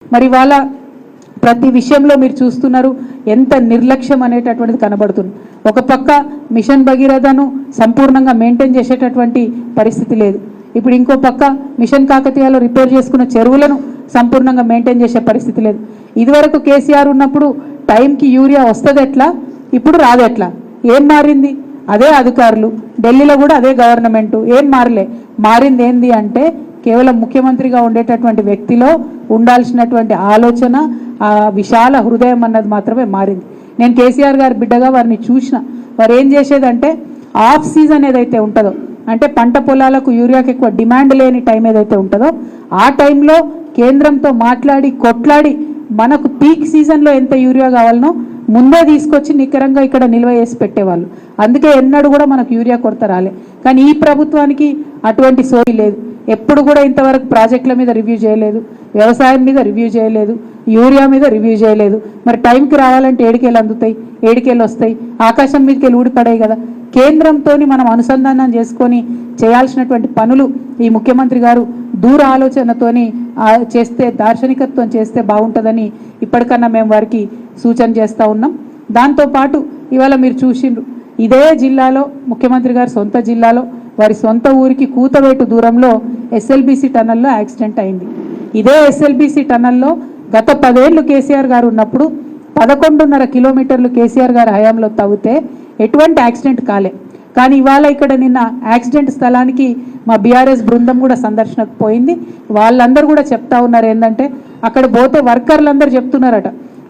మరి వాళ్ళ ప్రతి విషయంలో మీరు చూస్తున్నారు ఎంత నిర్లక్ష్యం అనేటటువంటిది కనబడుతుంది. ఒక పక్క మిషన్ భగీరథను సంపూర్ణంగా మెయింటైన్ చేసేటటువంటి పరిస్థితి లేదు. ఇప్పుడు ఇంకో పక్క మిషన్ కాకతీయలో రిపేర్ చేసుకున్న చెరువులను సంపూర్ణంగా మెయింటైన్ చేసే పరిస్థితి లేదు. ఇదివరకు కేసీఆర్ ఉన్నప్పుడు టైంకి యూరియా వస్తుంది ఎట్లా, ఇప్పుడు రాదు ఎట్లా? ఏం మారింది? అదే అధికారులు, ఢిల్లీలో కూడా అదే గవర్నమెంట్, ఏం మారలే. మారింది ఏంది అంటే కేవలం ముఖ్యమంత్రిగా ఉండేటటువంటి వ్యక్తిలో ఉండాల్సినటువంటి ఆలోచన, ఆ విశాల హృదయం అన్నది మాత్రమే మారింది. నేను కేసీఆర్ గారి బిడ్డగా వారిని చూసిన. వారు ఏం చేసేదంటే ఆఫ్ సీజన్ ఏదైతే ఉంటుందో, అంటే పంట పొలాలకు యూరియాకి ఎక్కువ డిమాండ్ లేని టైం ఏదైతే ఉంటుందో ఆ టైంలో కేంద్రంతో మాట్లాడి కొట్లాడి మనకు పీక్ సీజన్లో ఎంత యూరియా కావాలనో ముందే తీసుకొచ్చి నికరంగా ఇక్కడ నిల్వ చేసి పెట్టేవాళ్ళు. అందుకే ఎన్నడూ కూడా మనకు యూరియా కొరత రాలే. కానీ ఈ ప్రభుత్వానికి అటువంటి సోయి లేదు. ఎప్పుడు కూడా ఇంతవరకు ప్రాజెక్టుల మీద రివ్యూ చేయలేదు, వ్యవసాయం మీద రివ్యూ చేయలేదు, యూరియా మీద రివ్యూ చేయలేదు. మరి టైంకి రావాలంటే ఏడికేళ్ళు అందుతాయి, ఏడికేళ్ళు వస్తాయి, ఆకాశం మీదకి వెళ్ళి ఊడిపడాయి కదా. కేంద్రంతో మనం అనుసంధానం చేసుకొని చేయాల్సినటువంటి పనులు ఈ ముఖ్యమంత్రి గారు దూర ఆలోచనతోని చేస్తే, దార్శనికత్వం చేస్తే బాగుంటుందని ఇప్పటికన్నా మేము వారికి సూచన చేస్తూ ఉన్నాం. దాంతోపాటు ఇవాళ మీరు చూసిండ్రు, ఇదే జిల్లాలో ముఖ్యమంత్రి గారు సొంత జిల్లాలో వారి సొంత ఊరికి కూతవేటు దూరంలో ఎస్ఎల్బీసీ టన్నల్లో యాక్సిడెంట్ అయింది. ఇదే ఎస్ఎల్బీసీ టన్నల్లో గత 10 ఏళ్ళు కేసీఆర్ గారు ఉన్నప్పుడు 11.5 కిలోమీటర్లు కేసీఆర్ గారి హయాంలో తవ్వితే ఎటువంటి యాక్సిడెంట్ కాలే. కానీ ఇవాళ ఇక్కడ నిన్న యాక్సిడెంట్ స్థలానికి మా బీఆర్ఎస్ బృందం కూడా సందర్శనకు పోయింది. వాళ్ళందరూ కూడా చెప్తా ఉన్నారు ఏంటంటే అక్కడ పోతే వర్కర్లందరూ చెప్తున్నారట,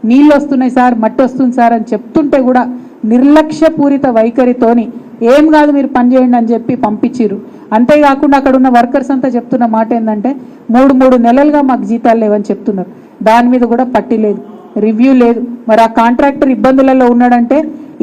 నీళ్ళు వస్తున్నాయి సార్, మట్టి వస్తుంది సార్ అని చెప్తుంటే కూడా నిర్లక్ష్యపూరిత వైఖరితోని ఏం కాదు మీరు పని చేయండి అని చెప్పి పంపించిర్రు. అంతేకాకుండా అక్కడ ఉన్న వర్కర్స్ అంతా చెప్తున్న మాట ఏంటంటే 3 నెలలుగా మాకు జీతాలు లేవని చెప్తున్నారు. దాని మీద కూడా పట్టి లేదు, రివ్యూ లేదు. మరి ఆ కాంట్రాక్టర్ ఇబ్బందులలో ఉన్నాడంటే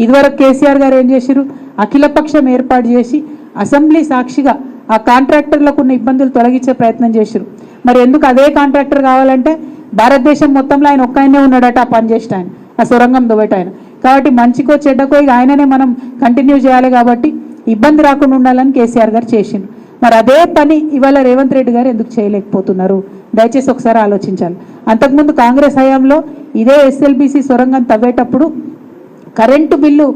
ఇదివరకు కేసీఆర్ గారు ఏం చేసిరు, అఖిలపక్షం ఏర్పాటు చేసి అసెంబ్లీ సాక్షిగా ఆ కాంట్రాక్టర్లకు ఉన్న ఇబ్బందులు తొలగించే ప్రయత్నం చేసిరు. మరి ఎందుకు అదే కాంట్రాక్టర్ కావాలంటే భారతదేశం మొత్తంలో ఆయన ఒక్కయనే ఉన్నాడట ఆ పని చేసిన ఆయన, ఆ సొరంగం దువ్వేట ఆయన. కాబట్టి మంచికో చెడ్డకో ఆయననే మనం కంటిన్యూ చేయాలి, కాబట్టి ఇబ్బంది రాకుండా ఉండాలని కేసీఆర్ గారు చేసిండు. మరి అదే పని ఇవాళ రేవంత్ రెడ్డి గారు ఎందుకు చేయలేకపోతున్నారు? దయచేసి ఒకసారి ఆలోచించాలి. అంతకుముందు కాంగ్రెస్ హయాంలో ఇదే ఎస్ఎల్బీసీ సొరంగం తవ్వేటప్పుడు కరెంటు బిల్లు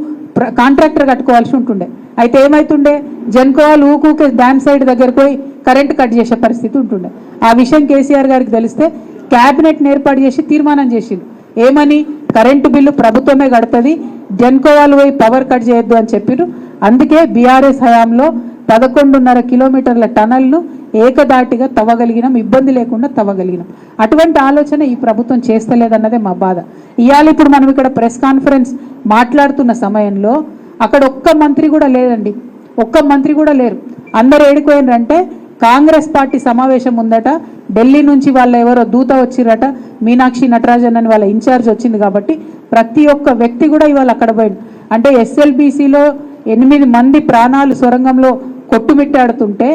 కాంట్రాక్టర్ కట్టుకోవాల్సి ఉంటుండే. అయితే ఏమవుతుండే, జన్కోవాలు ఊకూకే డ్యామ్ సైడ్ దగ్గరకు పోయి కరెంటు కట్ చేసే పరిస్థితి ఉంటుండే. ఆ విషయం కేసీఆర్ గారికి తెలిస్తే క్యాబినెట్ని ఏర్పాటు చేసి తీర్మానం చేసిండు. ఏమని? కరెంటు బిల్లు ప్రభుత్వమే కడుతుంది, జన్కోవాలు పోయి పవర్ కట్ చేయొద్దు అని చెప్పిరు. అందుకే బీఆర్ఎస్ హయాంలో 11.5 కిలోమీటర్ల టనల్ను ఏకదాటిగా తవ్వగలిగినాం, ఇబ్బంది లేకుండా తవ్వగలిగినాం. అటువంటి ఆలోచన ఈ ప్రభుత్వం చేస్తలేదన్నదే మా బాధ. ఇవాళ ఇప్పుడు మనం ఇక్కడ ప్రెస్ కాన్ఫరెన్స్ మాట్లాడుతున్న సమయంలో అక్కడ ఒక్క మంత్రి కూడా లేదండి, ఒక్క మంత్రి కూడా లేరు. అందరు ఏడిపోయినారంటే కాంగ్రెస్ పార్టీ సమావేశం ఉందట, ఢిల్లీ నుంచి వాళ్ళ ఎవరో దూత వచ్చిరట, మీనాక్షి నటరాజన్ అని వాళ్ళ ఇన్ఛార్జ్ వచ్చింది. కాబట్టి ప్రతి ఒక్క వ్యక్తి కూడా ఇవాళ అక్కడ పోయింది. అంటే ఎస్ఎల్బీసీలో 8 మంది ప్రాణాలు సొరంగంలో కొట్టుమిట్టాడుతుంటే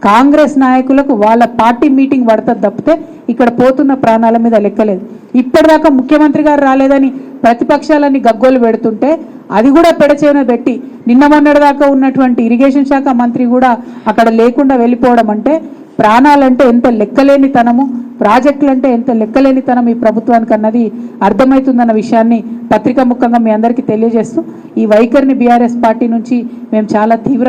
కాంగ్రెస్ నాయకులకు వాళ్ళ పార్టీ మీటింగ్ పడుతుంది తప్పితే ఇక్కడ పోతున్న ప్రాణాల మీద లెక్కలేదు. ఇప్పటిదాకా ముఖ్యమంత్రి గారు రాలేదని ప్రతిపక్షాలన్నీ గగ్గోలు పెడుతుంటే అది కూడా పెడచేన పెట్టి నిన్న మొన్నటిదాకా ఉన్నటువంటి ఇరిగేషన్ శాఖ మంత్రి కూడా అక్కడ లేకుండా వెళ్ళిపోవడం అంటే ప్రాణాలంటే ఎంత లెక్కలేనితనము, ప్రాజెక్టులంటే ఎంత లెక్కలేనితనం ఈ ప్రభుత్వానికి అన్నది అర్థమవుతుందన్న విషయాన్ని పత్రికా ముఖంగా మీ అందరికీ తెలియజేస్తూ ఈ వైఖరిని బీఆర్ఎస్ పార్టీ నుంచి మేము చాలా తీవ్రంగా